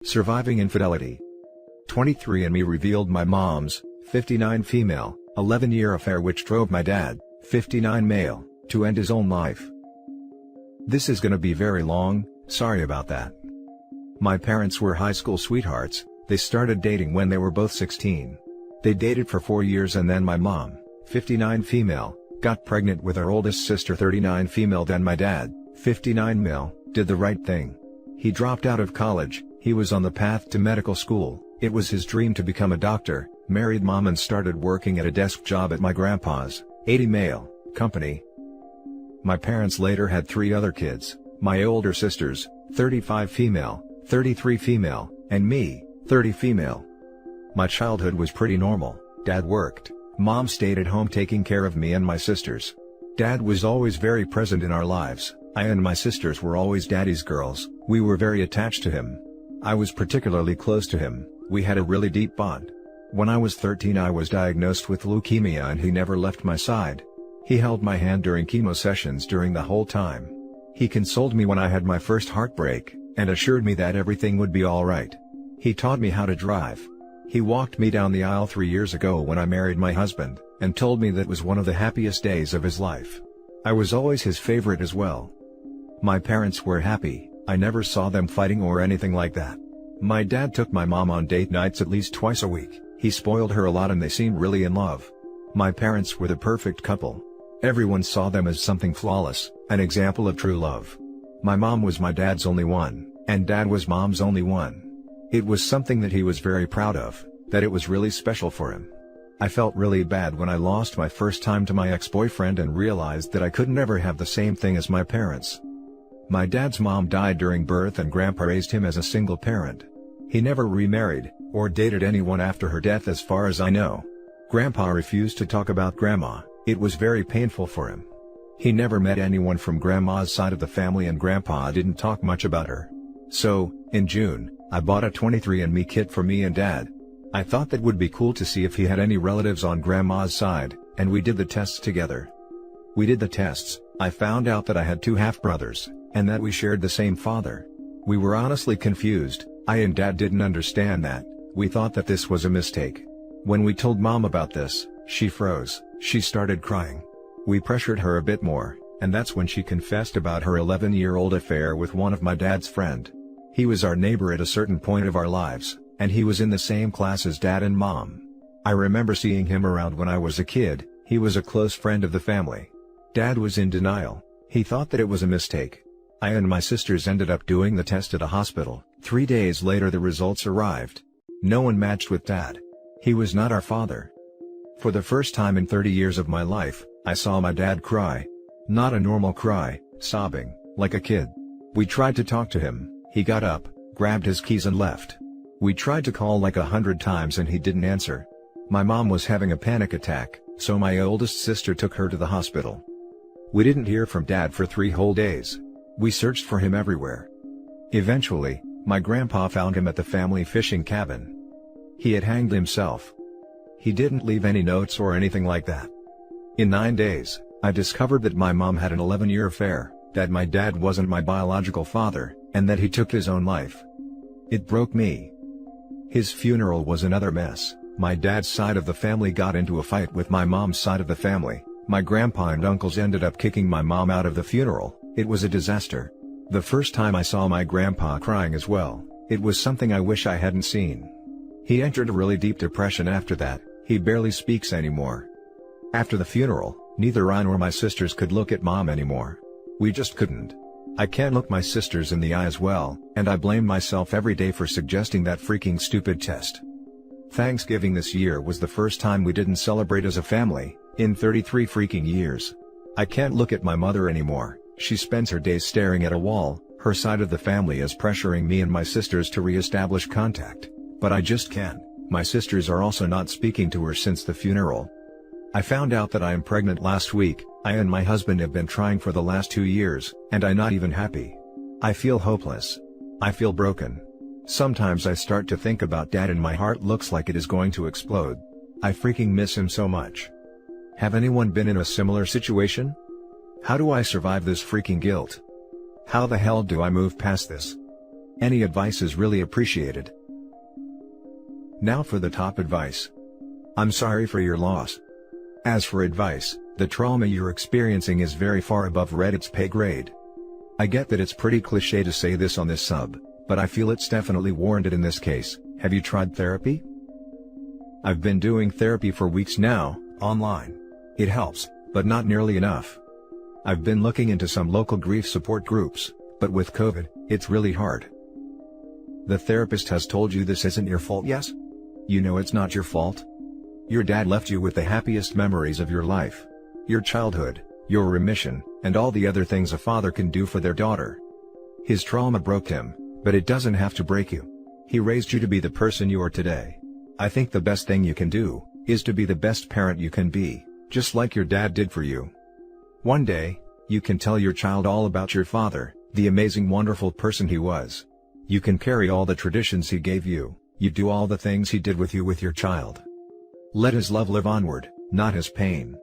Surviving infidelity. 23andMe revealed my mom's, 59 female, 11-year affair which drove my dad, 59 male, to end his own life. This is gonna be very long, sorry about that. My parents were high school sweethearts. They started dating when they were both 16. They dated for 4 years and then my mom, 59 female, got pregnant with her oldest sister 39 female. Then my dad, 59 male, did the right thing. He dropped out of college. He was on the path to medical school. It was his dream to become a doctor, married mom and started working at a desk job at my grandpa's, 80 male, company. My parents later had 3 other kids, my older sisters, 35 female, 33 female, and me, 30 female. My childhood was pretty normal. Dad worked, mom stayed at home taking care of me and my sisters. Dad was always very present in our lives. I and my sisters were always daddy's girls. We were very attached to him. I was particularly close to him. We had a really deep bond. When I was 13 I was diagnosed with leukemia and he never left my side. He held my hand during chemo sessions during the whole time. He consoled me when I had my first heartbreak, and assured me that everything would be alright. He taught me how to drive. He walked me down the aisle 3 years ago when I married my husband, and told me that was one of the happiest days of his life. I was always his favorite as well. My parents were happy. I never saw them fighting or anything like that. My dad took my mom on date nights at least twice a week. He spoiled her a lot and they seemed really in love. My parents were the perfect couple. Everyone saw them as something flawless, an example of true love. My mom was my dad's only one, and dad was mom's only one. It was something that he was very proud of, that it was really special for him. I felt really bad when I lost my first time to my ex-boyfriend and realized that I could never have the same thing as my parents. My dad's mom died during birth and grandpa raised him as a single parent. He never remarried, or dated anyone after her death as far as I know. Grandpa refused to talk about grandma. It was very painful for him. He never met anyone from grandma's side of the family and grandpa didn't talk much about her. So, in June, I bought a 23andMe kit for me and dad. I thought that would be cool to see if he had any relatives on grandma's side, and we did the tests together. We did the tests. I found out that I had 2 half-brothers, and that we shared the same father. We were honestly confused. I and dad didn't understand that. We thought that this was a mistake. When we told mom about this, she froze. She started crying. We pressured her a bit more, and that's when she confessed about her 11-year-old affair with one of my dad's friend. He was our neighbor at a certain point of our lives, and he was in the same class as dad and mom. I remember seeing him around when I was a kid. He was a close friend of the family. Dad was in denial. He thought that it was a mistake. I and my sisters ended up doing the test at a hospital. 3 days later the results arrived. No one matched with dad. He was not our father. For the first time in 30 years of my life, I saw my dad cry. Not a normal cry, sobbing, like a kid. We tried to talk to him. He got up, grabbed his keys and left. We tried to call like 100 times and he didn't answer. My mom was having a panic attack, so my oldest sister took her to the hospital. We didn't hear from dad for 3 whole days. We searched for him everywhere. Eventually, my grandpa found him at the family fishing cabin. He had hanged himself. He didn't leave any notes or anything like that. In 9 days, I discovered that my mom had an 11-year affair, that my dad wasn't my biological father, and that he took his own life. It broke me. His funeral was another mess. My dad's side of the family got into a fight with my mom's side of the family. My grandpa and uncles ended up kicking my mom out of the funeral. It was a disaster. The first time I saw my grandpa crying as well, it was something I wish I hadn't seen. He entered a really deep depression after that. He barely speaks anymore. After the funeral, neither I nor my sisters could look at mom anymore. We just couldn't. I can't look my sisters in the eye as well, and I blame myself every day for suggesting that freaking stupid test. Thanksgiving this year was the first time we didn't celebrate as a family, in 33 freaking years. I can't look at my mother anymore. She spends her days staring at a wall. Her side of the family is pressuring me and my sisters to re-establish contact, but I just can't. My sisters are also not speaking to her since the funeral. I found out that I am pregnant last week. I and my husband have been trying for the last 2 years, and I'm not even happy. I feel hopeless. I feel broken. Sometimes I start to think about dad and my heart looks like it is going to explode. I freaking miss him so much. Have anyone been in a similar situation? How do I survive this freaking guilt? How the hell do I move past this? Any advice is really appreciated. Now for the top advice. I'm sorry for your loss. As for advice, the trauma you're experiencing is very far above Reddit's pay grade. I get that it's pretty cliché to say this on this sub, but I feel it's definitely warranted in this case. Have you tried therapy? I've been doing therapy for weeks now, online. It helps, but not nearly enough. I've been looking into some local grief support groups, but with COVID, it's really hard. The therapist has told you this isn't your fault, yes? You know it's not your fault. Your dad left you with the happiest memories of your life. Your childhood, your remission, and all the other things a father can do for their daughter. His trauma broke him, but it doesn't have to break you. He raised you to be the person you are today. I think the best thing you can do, is to be the best parent you can be, just like your dad did for you. One day, you can tell your child all about your father, the amazing wonderful person he was. You can carry all the traditions he gave you, you do all the things he did with you with your child. Let his love live onward, not his pain.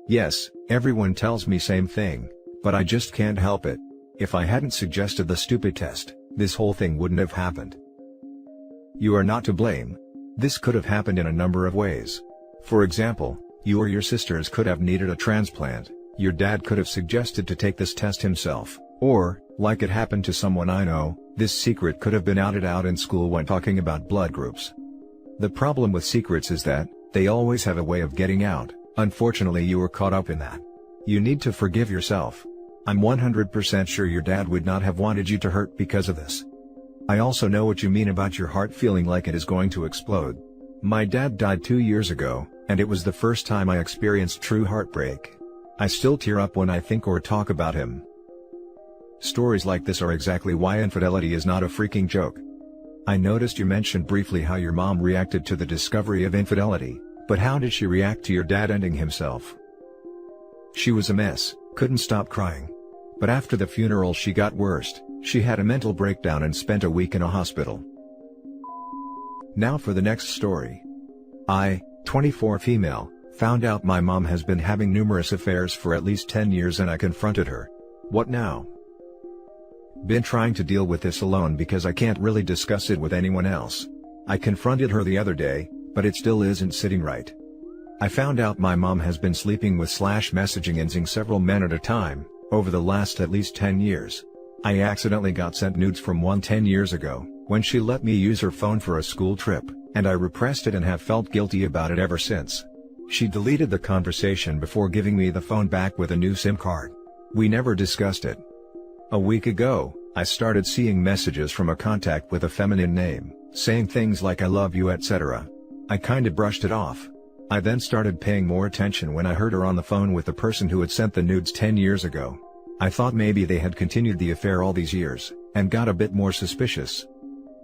Yes, everyone tells me same thing, but I just can't help it. If I hadn't suggested the stupid test, this whole thing wouldn't have happened. You are not to blame. This could have happened in a number of ways. For example, you or your sisters could have needed a transplant, your dad could have suggested to take this test himself, or, like it happened to someone I know, this secret could have been outed out in school when talking about blood groups. The problem with secrets is that, they always have a way of getting out. Unfortunately, you were caught up in that. You need to forgive yourself. I'm 100% sure your dad would not have wanted you to hurt because of this. I also know what you mean about your heart feeling like it is going to explode. My dad died 2 years ago, and it was the first time I experienced true heartbreak. I still tear up when I think or talk about him. Stories like this are exactly why infidelity is not a freaking joke. I noticed you mentioned briefly how your mom reacted to the discovery of infidelity, but how did she react to your dad ending himself? She was a mess, couldn't stop crying. But after the funeral she got worse, she had a mental breakdown and spent a week in a hospital. Now for the next story. I, 24 female, found out my mom has been having numerous affairs for at least 10 years and I confronted her. What now? Been trying to deal with this alone because I can't really discuss it with anyone else. I confronted her the other day, but it still isn't sitting right. I found out my mom has been sleeping with / messaging and seeing several men at a time, over the last at least 10 years. I accidentally got sent nudes from one 10 years ago, when she let me use her phone for a school trip, and I repressed it and have felt guilty about it ever since. She deleted the conversation before giving me the phone back with a new SIM card. We never discussed it. A week ago, I started seeing messages from a contact with a feminine name, saying things like I love you etc. I kinda brushed it off. I then started paying more attention when I heard her on the phone with the person who had sent the nudes 10 years ago. I thought maybe they had continued the affair all these years, and got a bit more suspicious.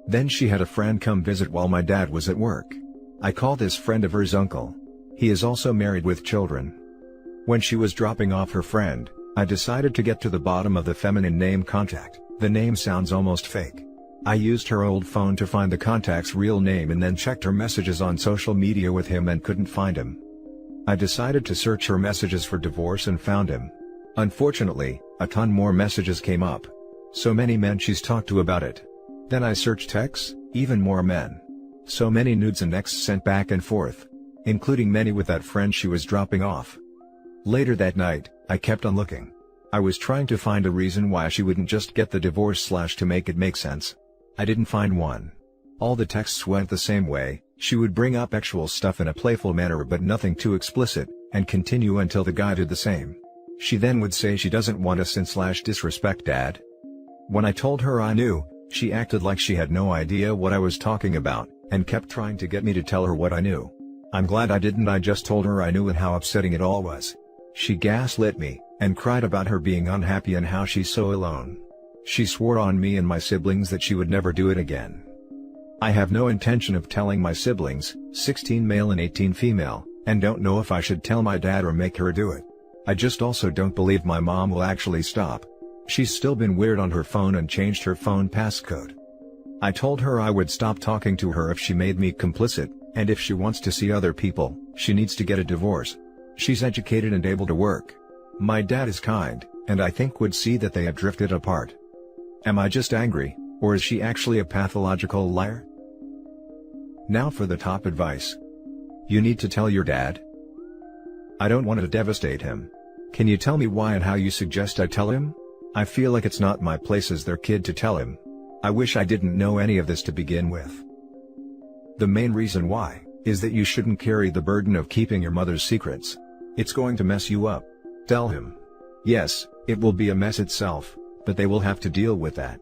Then she had a friend come visit while my dad was at work. I call this friend of hers uncle. He is also married with children. When she was dropping off her friend, I decided to get to the bottom of the feminine name contact. The name sounds almost fake. I used her old phone to find the contact's real name and then checked her messages on social media with him and couldn't find him. I decided to search her messages for divorce and found him. Unfortunately, a ton more messages came up. So many men she's talked to about it. Then I searched texts, even more men. So many nudes and texts sent back and forth, including many with that friend she was dropping off. Later that night, I kept on looking. I was trying to find a reason why she wouldn't just get the divorce / to make it make sense. I didn't find one. All the texts went the same way. She would bring up actual stuff in a playful manner but nothing too explicit, and continue until the guy did the same. She then would say she doesn't want us in / disrespect dad. When I told her I knew, she acted like she had no idea what I was talking about, and kept trying to get me to tell her what I knew. I'm glad I didn't. I just told her I knew and how upsetting it all was. She gaslit me, and cried about her being unhappy and how she's so alone. She swore on me and my siblings that she would never do it again. I have no intention of telling my siblings, 16 male and 18 female, and don't know if I should tell my dad or make her do it. I just also don't believe my mom will actually stop. She's still been weird on her phone and changed her phone passcode. I told her I would stop talking to her if she made me complicit, and if she wants to see other people, she needs to get a divorce. She's educated and able to work. My dad is kind, and I think would see that they have drifted apart. Am I just angry? Or is she actually a pathological liar? Now for the top advice. You need to tell your dad. I don't want to devastate him. Can you tell me why and how you suggest I tell him? I feel like it's not my place as their kid to tell him. I wish I didn't know any of this to begin with. The main reason why is that you shouldn't carry the burden of keeping your mother's secrets. It's going to mess you up. Tell him. Yes, it will be a mess itself, but they will have to deal with that.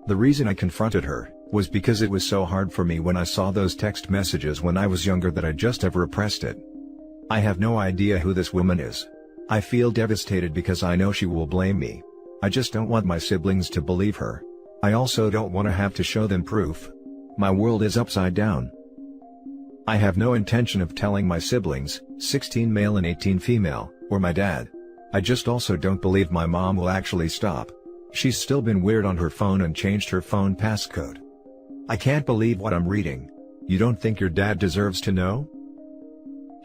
The reason I confronted her was because it was so hard for me when I saw those text messages when I was younger that I just have repressed it. I have no idea who this woman is. I feel devastated because I know she will blame me. I just don't want my siblings to believe her. I also don't want to have to show them proof. My world is upside down. I have no intention of telling my siblings, 16 male and 18 female, or my dad. I just also don't believe my mom will actually stop. She's still been weird on her phone and changed her phone passcode. I can't believe what I'm reading. You don't think your dad deserves to know?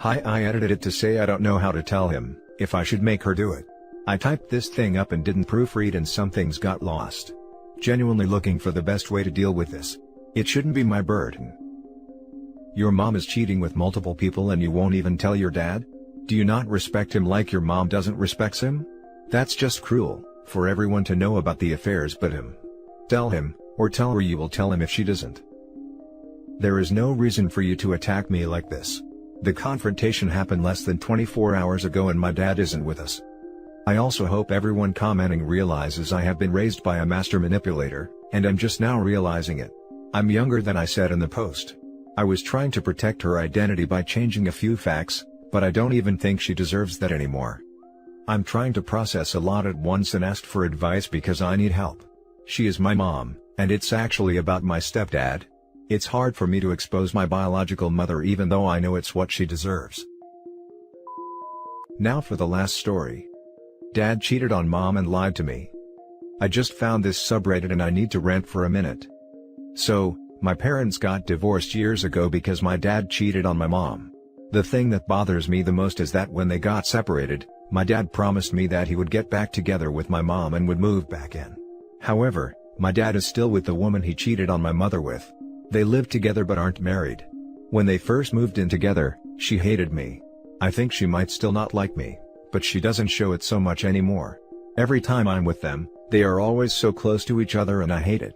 Hi, I edited it to say I don't know how to tell him, if I should make her do it. I typed this thing up and didn't proofread and some things got lost. Genuinely looking for the best way to deal with this. It shouldn't be my burden. Your mom is cheating with multiple people and you won't even tell your dad? Do you not respect him like your mom doesn't respect him? That's just cruel, for everyone to know about the affairs but him. Tell him, or tell her you will tell him if she doesn't. There is no reason for you to attack me like this. The confrontation happened less than 24 hours ago and my dad isn't with us. I also hope everyone commenting realizes I have been raised by a master manipulator, and I'm just now realizing it. I'm younger than I said in the post. I was trying to protect her identity by changing a few facts, but I don't even think she deserves that anymore. I'm trying to process a lot at once and asked for advice because I need help. She is my mom, and it's actually about my stepdad. It's hard for me to expose my biological mother even though I know it's what she deserves. Now for the last story. Dad cheated on mom and lied to me. I just found this subreddit and I need to rant for a minute. So, my parents got divorced years ago because my dad cheated on my mom. The thing that bothers me the most is that when they got separated, my dad promised me that he would get back together with my mom and would move back in. However, my dad is still with the woman he cheated on my mother with. They live together but aren't married. When they first moved in together, she hated me. I think she might still not like me, but she doesn't show it so much anymore. Every time I'm with them, they are always so close to each other and I hate it.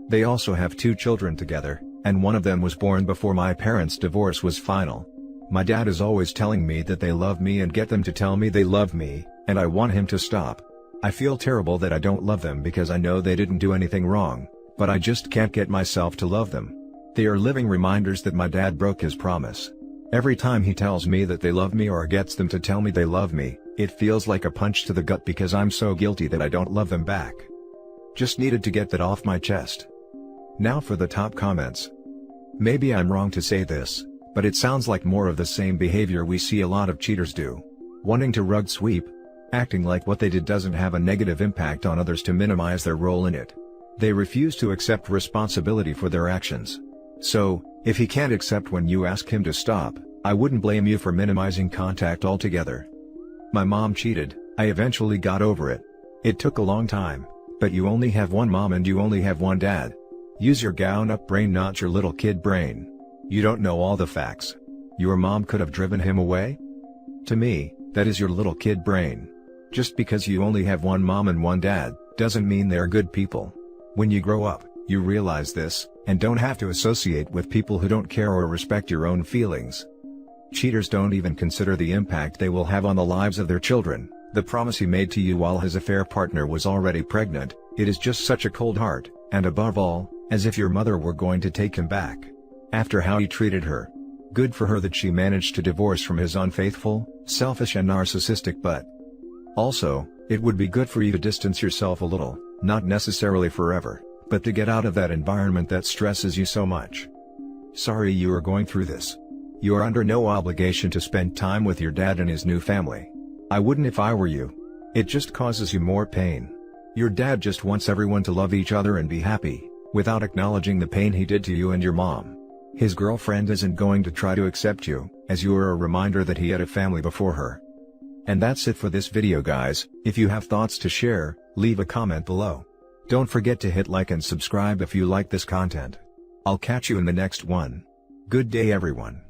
They also have 2 children together, and one of them was born before my parents' divorce was final. My dad is always telling me that they love me and get them to tell me they love me, and I want him to stop. I feel terrible that I don't love them because I know they didn't do anything wrong, but I just can't get myself to love them. They are living reminders that my dad broke his promise. Every time he tells me that they love me or gets them to tell me they love me, it feels like a punch to the gut because I'm so guilty that I don't love them back. Just needed to get that off my chest. Now for the top comments. Maybe I'm wrong to say this, but it sounds like more of the same behavior we see a lot of cheaters do. Wanting to rug sweep. Acting like what they did doesn't have a negative impact on others to minimize their role in it. They refuse to accept responsibility for their actions. So, if he can't accept when you ask him to stop, I wouldn't blame you for minimizing contact altogether. My mom cheated, I eventually got over it. It took a long time, but you only have one mom and you only have one dad. Use your grown-up brain, not your little kid brain. You don't know all the facts. Your mom could have driven him away? To me, that is your little kid brain. Just because you only have one mom and one dad, doesn't mean they're good people. When you grow up, you realize this, and don't have to associate with people who don't care or respect your own feelings. Cheaters don't even consider the impact they will have on the lives of their children. The promise he made to you while his affair partner was already pregnant, it is just such a cold heart, and above all, as if your mother were going to take him back. After how he treated her. Good for her that she managed to divorce from his unfaithful, selfish and narcissistic butt. Also, it would be good for you to distance yourself a little, not necessarily forever, but to get out of that environment that stresses you so much. Sorry you are going through this. You are under no obligation to spend time with your dad and his new family. I wouldn't if I were you. It just causes you more pain. Your dad just wants everyone to love each other and be happy, without acknowledging the pain he did to you and your mom. His girlfriend isn't going to try to accept you, as you are a reminder that he had a family before her. And that's it for this video guys. If you have thoughts to share, leave a comment below. Don't forget to hit like and subscribe if you like this content. I'll catch you in the next one. Good day everyone.